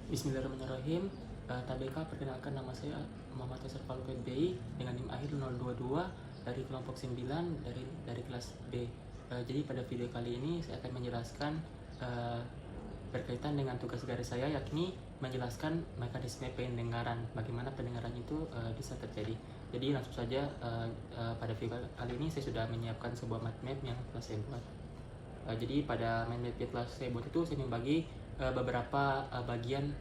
Bismillahirrahmanirrahim. TBK, perkenalkan nama saya Muhammad Yasir Faluq BI dengan NIM akhir 022 dari kelompok 9 dari kelas B. Jadi pada video kali ini saya akan menjelaskan berkaitan dengan tugas garis saya, yakni menjelaskan mekanisme pendengaran, bagaimana pendengaran itu bisa terjadi. Jadi langsung saja, pada video kali ini saya sudah menyiapkan sebuah mind map yang telah saya buat. Jadi pada mind map yang telah saya buat itu saya membagi beberapa bagian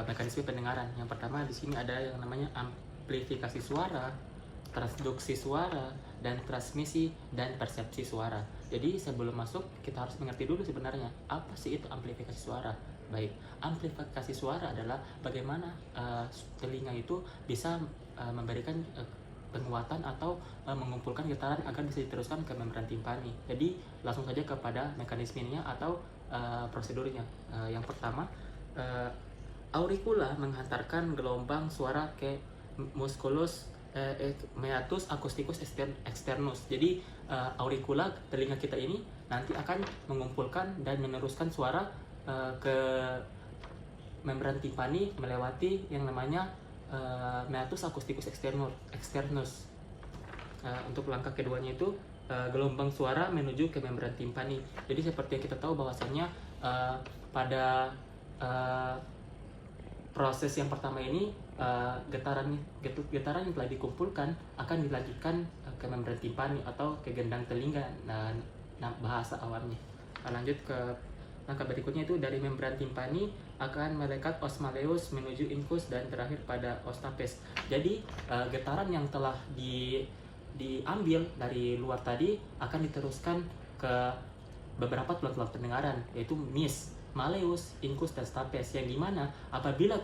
mekanisme pendengaran. Yang pertama di sini ada yang namanya amplifikasi suara, transduksi suara, dan transmisi dan persepsi suara. Jadi sebelum masuk kita harus mengerti dulu sebenarnya apa sih itu amplifikasi suara. Baik, amplifikasi suara adalah bagaimana telinga itu bisa memberikan penguatan atau mengumpulkan getaran agar bisa diteruskan ke membran timpani. Jadi langsung saja kepada mekanismenya atau prosedurnya. Yang pertama, auricula menghantarkan gelombang suara ke musculus meatus acousticus externus. Jadi auricula, telinga kita ini nanti akan mengumpulkan dan meneruskan suara ke membran timpani melewati yang namanya meatus acousticus externus. Untuk langkah keduanya itu gelombang suara menuju ke membran timpani. Jadi seperti yang kita tahu bahwasanya pada proses yang pertama ini getaran yang telah dikumpulkan akan dilanjutkan ke membran timpani atau ke gendang telinga, bahasa awamnya. Lanjut ke langkah berikutnya, itu dari membran timpani akan melekat os malleus menuju incus dan terakhir pada os stapes. Jadi getaran yang telah diambil dari luar tadi akan diteruskan ke beberapa tulang-tulang pendengaran, yaitu menis, malleus, incus, dan stapes, yang dimana apabila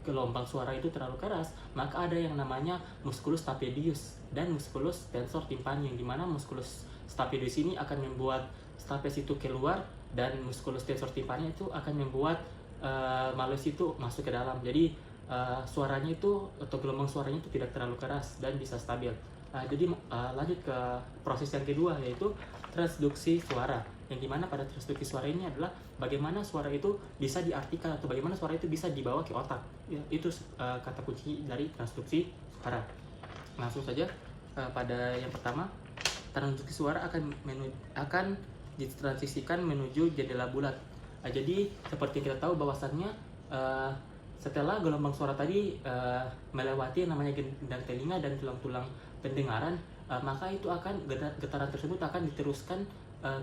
gelombang suara itu terlalu keras, maka ada yang namanya musculus stapedius dan musculus tensor timpani, yang dimana musculus stapedius ini akan membuat stapes itu keluar dan musculus tensor timpani itu akan membuat malleus itu masuk ke dalam. Jadi suaranya itu atau gelombang suaranya itu tidak terlalu keras dan bisa stabil. Jadi lanjut ke proses yang kedua, yaitu transduksi suara, yang dimana pada transduksi suara ini adalah bagaimana suara itu bisa diartikan atau bagaimana suara itu bisa dibawa ke otak. Ya, itu kata kunci dari transduksi suara. Langsung saja pada yang pertama, transduksi suara akan ditransisikan menuju jendela bulat. Jadi seperti kita tahu bahwasannya setelah gelombang suara tadi melewati yang namanya gendang telinga dan tulang-tulang pendengaran, maka itu akan getaran tersebut akan diteruskan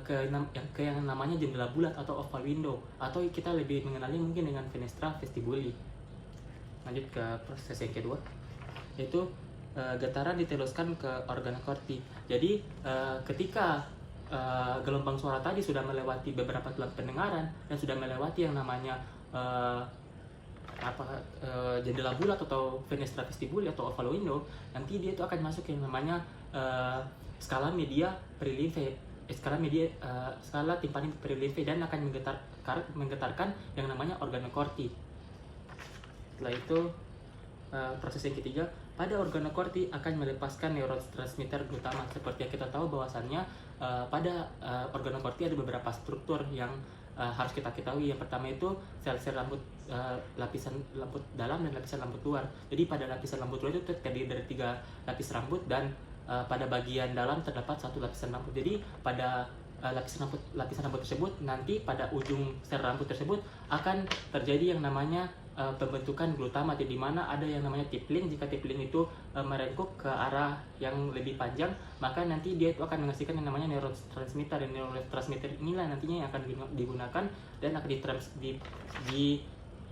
ke yang namanya jendela bulat atau oval window, atau kita lebih mengenali mungkin dengan fenestra vestibuli. Lanjut ke proses yang kedua, yaitu getaran diteruskan ke organ corti. Jadi ketika gelombang suara tadi sudah melewati beberapa tulang pendengaran dan sudah melewati yang namanya jendela bulat atau fenestra vestibuli atau oval window, nanti dia itu akan masuk yang namanya skala media perilimfe, skala timpani perilimfe, dan akan menggetarkan yang namanya organ corti. Setelah itu proses yang ketiga, pada organ corti akan melepaskan neurotransmitter glutamat. Seperti yang kita tahu bahwasannya pada organ corti ada beberapa struktur yang harus kita ketahui. Yang pertama itu sel-sel rambut, lapisan rambut dalam dan lapisan rambut luar. Jadi pada lapisan rambut luar itu terdiri dari 3 lapis rambut, dan pada bagian dalam terdapat 1 lapisan rambut. Jadi pada lapisan rambut tersebut, nanti pada ujung sel rambut tersebut akan terjadi yang namanya pembentukan glutamat, di mana ada yang namanya tipling. Jika tipling itu merengkuk ke arah yang lebih panjang, maka nanti dia itu akan menghasilkan yang namanya neurotransmitter, dan neurotransmitter inilah nantinya yang akan digunakan dan akan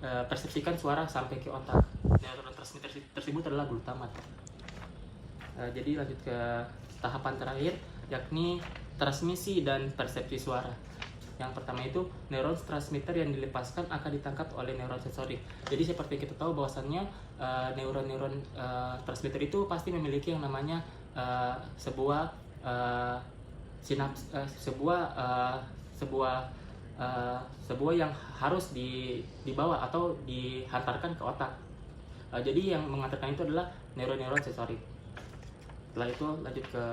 persepsikan suara sampai ke otak. Neurotransmitter tersebut adalah glutamat. Jadi lanjut ke tahapan terakhir, yakni transmisi dan persepsi suara. Yang pertama itu neurotransmitter yang dilepaskan akan ditangkap oleh neuron sensorik. Jadi seperti kita tahu bahwasannya neuron transmitter itu pasti memiliki yang namanya sebuah sinaps, sebuah yang harus dibawa atau dihantarkan ke otak. Jadi yang mengantarkan itu adalah neuron sensorik. Setelah itu lanjut ke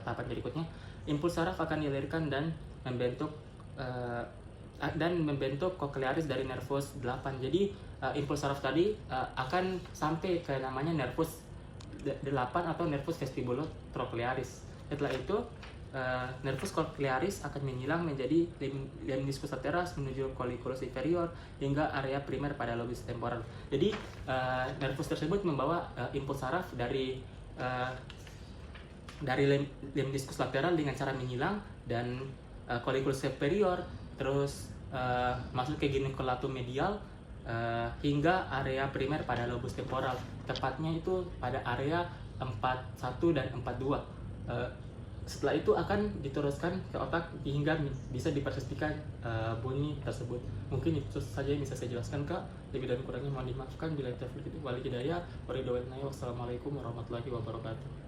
tahapan berikutnya, impuls saraf akan dialirkan dan membentuk dan membentuk cochlearis dari nervus 8. Jadi impuls saraf tadi akan sampai ke namanya nervus 8 atau nervus vestibulotrochlearis. Setelah itu nervus cochlearis akan menghilang menjadi lemniscus laterus menuju colliculus inferior hingga area primer pada lobus temporal. Jadi nervus tersebut membawa impuls saraf dari lemniscus lateral dengan cara menghilang dan colliculus superior, terus masuk ke giniculatum medial hingga area primer pada lobus temporal. Tepatnya itu pada area 41 dan 42. Setelah itu akan diteruskan ke otak hingga bisa dipersepsikan bunyi tersebut. Mungkin itu saja yang bisa saya jelaskan, Kak. Lebih dan kurangnya mohon dimaafkan. Bila taufiq wal hidayah. Wassalamualaikum warahmatullahi wabarakatuh.